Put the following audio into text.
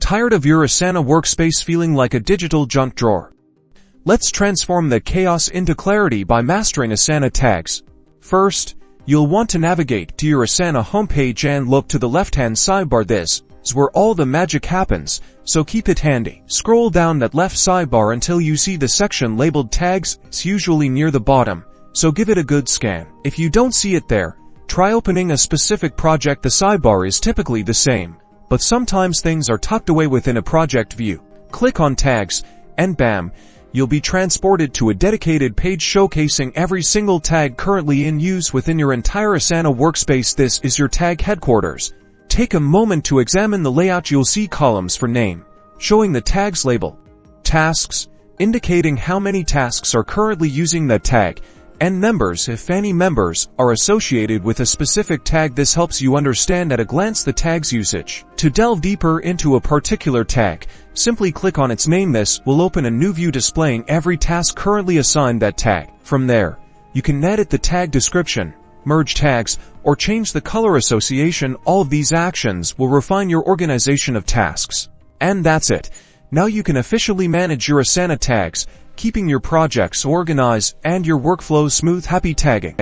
Tired of your Asana workspace feeling like a digital junk drawer? Let's transform the chaos into clarity by mastering Asana tags. First, you'll want to navigate to your Asana homepage and look to the left-hand sidebar. This is where all the magic happens, so keep it handy. Scroll down that left sidebar until you see the section labeled Tags. It's usually near the bottom, so give it a good scan. If you don't see it there, try opening a specific project. The sidebar is typically the same, but sometimes things are tucked away within a project view. Click on Tags, and bam, you'll be transported to a dedicated page showcasing every single tag currently in use within your entire Asana workspace. This is your tag headquarters. Take a moment to examine the layout. You'll see columns for name, showing the tag's label, tasks, indicating how many tasks are currently using that tag, and members if any members are associated with a specific tag. This helps you understand at a glance the tag's usage. To delve deeper into a particular tag, simply click on its name. This will open a new view displaying every task currently assigned that tag. From there, you can edit the tag description, merge tags, or change the color association. All of these actions will refine your organization of tasks. And that's it. Now you can officially manage your Asana tags, keeping your projects organized and your workflow smooth. Happy tagging!